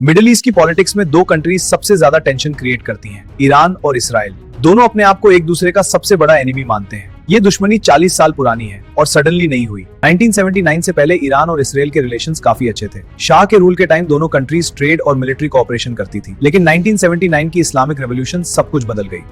Middle east की politics में दो कंट्रीज सबसे ज्यादा टेंशन क्रिएट करती हैं, ईरान और इसराइल। दोनों अपने आप को एक दूसरे का सबसे बड़ा एनिमी मानते हैं। ये दुश्मनी 40 साल पुरानी है और सडनली नहीं हुई। 1979 से पहले ईरान और इसराइल के रिलेशंस काफी अच्छे थे। शाह के रूल के टाइम दोनों कंट्रीज ट्रेड और मिलिट्री कोऑपरेशन करती थी, लेकिन 1979 की इस्लामिक रेवोल्यूशन सब कुछ बदल गई।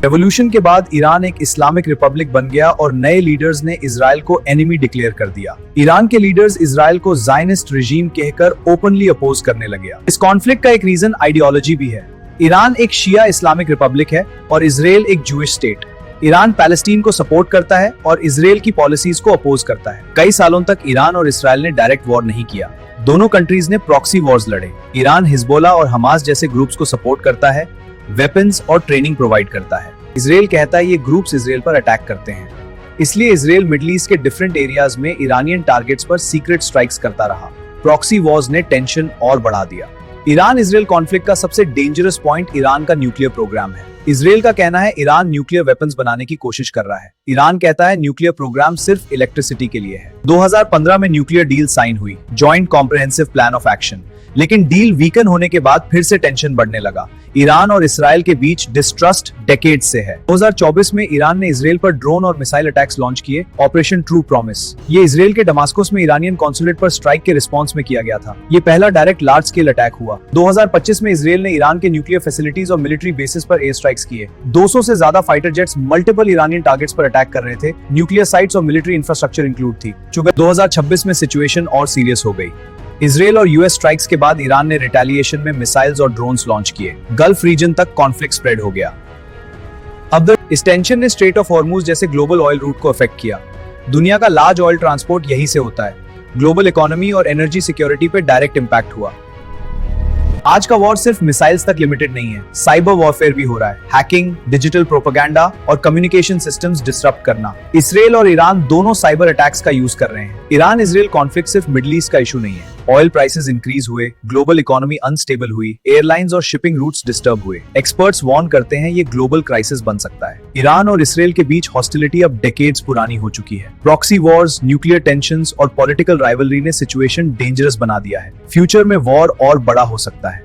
रेवोल्यूशन के बाद ईरान एक इस्लामिक रिपब्लिक बन गया और नए लीडर्स ने इजराइल को एनिमी डिक्लेयर कर दिया। ईरान के लीडर्स इजराइल को ज़ायनिस्ट रिजीम कहकर ओपनली अपोज करने लगे। इस कॉन्फ्लिक्ट का एक रीजन आइडियोलॉजी भी है। ईरान एक शिया इस्लामिक रिपब्लिक है और इजराइल एक जूइश स्टेट। ईरान पैलेस्टीन को सपोर्ट करता है और इजराइल की पॉलिसीज को अपोज करता है। कई सालों तक ईरान और इसराइल ने डायरेक्ट वॉर नहीं किया। दोनों कंट्रीज ने प्रॉक्सी वॉर्स लड़े। ईरान हिजबोला और हमास जैसे ग्रुप्स को सपोर्ट करता है, वेपन्स और ट्रेनिंग प्रोवाइड करता है। इजराइल कहता है ये ग्रुप्स इजराइल पर अटैक करते हैं, इसलिए इजराइल मिडिल ईस्ट के डिफरेंट एरियाज में ईरानियन टारगेट्स पर सीक्रेट स्ट्राइक्स करता रहा। प्रॉक्सी वॉर्स ने टेंशन और बढ़ा दिया। ईरान इजराइल कॉन्फ्लिक्ट का सबसे डेंजरस पॉइंट ईरान का न्यूक्लियर प्रोग्राम है। इजराइल का कहना है ईरान न्यूक्लियर वेपन्स बनाने की कोशिश कर रहा है। ईरान कहता है न्यूक्लियर प्रोग्राम सिर्फ इलेक्ट्रिसिटी के लिए है। 2015 में न्यूक्लियर डील साइन हुई, joint comprehensive plan of action, लेकिन डील वीकन होने के बाद फिर से टेंशन बढ़ने लगा। ईरान और इसराइल के बीच डिस्ट्रस्ट डेकेड से है। 2024 में ईरान ने इसराइल पर ड्रोन और मिसाइल अटैक्स लॉन्च किए, ऑपरेशन ट्रू प्रॉमिस। ये इसराइल के दमास्कस में ईरानियन कॉन्सुलेट पर स्ट्राइक के रिस्पॉन्स में किया गया था। ये पहला डायरेक्ट लार्ज स्केल अटैक हुआ। 2025 में इसराइल ने ईरान के न्यूक्लियर फैसिलिटीज और मिलिट्री बेसिस पर एयर स्ट्राइक्स किए। 200 से ज्यादा fighter jets multiple Iranian targets पर अटैक कर रहे थे। न्यूक्लियर साइट्स और मिलिट्री इंफ्रास्ट्रक्चर इंक्लूड थी। 2026 में सिचुएशन और सीरियस हो गई। इजराइल और यूएस स्ट्राइक्स के बाद ईरान ने रिटेलिएशन में मिसाइल्स और ड्रोन्स लॉन्च किए। गल्फ रीजन तक कॉन्फ्लिक्ट स्प्रेड हो गया। अब इस टेंशन ने स्ट्रेट ऑफ हॉर्मुज जैसे ग्लोबल ऑयल रूट को अफेक्ट किया। दुनिया का लार्ज ऑयल ट्रांसपोर्ट यहीं से होता है। ग्लोबल इकोनॉमी और एनर्जी सिक्योरिटी पे डायरेक्ट इंपैक्ट हुआ। आज का वॉर सिर्फ मिसाइल्स तक लिमिटेड नहीं है, साइबर वॉरफेयर भी हो रहा है। हैकिंग, डिजिटल प्रोपेगेंडा और कम्युनिकेशन सिस्टम्स डिसरप्ट करना। इसराइल और ईरान दोनों साइबर अटैक्स का यूज कर रहे हैं। ईरान इसराइल कॉन्फ्लिक्ट सिर्फ मिडिल ईस्ट का इशू नहीं है। ऑयल प्राइसेस इंक्रीज हुए, ग्लोबल इकोनॉमी अनस्टेबल हुई, एयरलाइंस और शिपिंग रूट्स डिस्टर्ब हुए। एक्सपर्ट्स वार्न करते हैं ये ग्लोबल क्राइसिस बन सकता है। ईरान और इसराइल के बीच हॉस्टिलिटी अब डेकेड्स पुरानी हो चुकी है। प्रॉक्सी वॉर्स, न्यूक्लियर टेंशंस और पॉलिटिकल राइवलरी ने सिचुएशन डेंजरस बना दिया है। फ्यूचर में वॉर और बड़ा हो सकता है।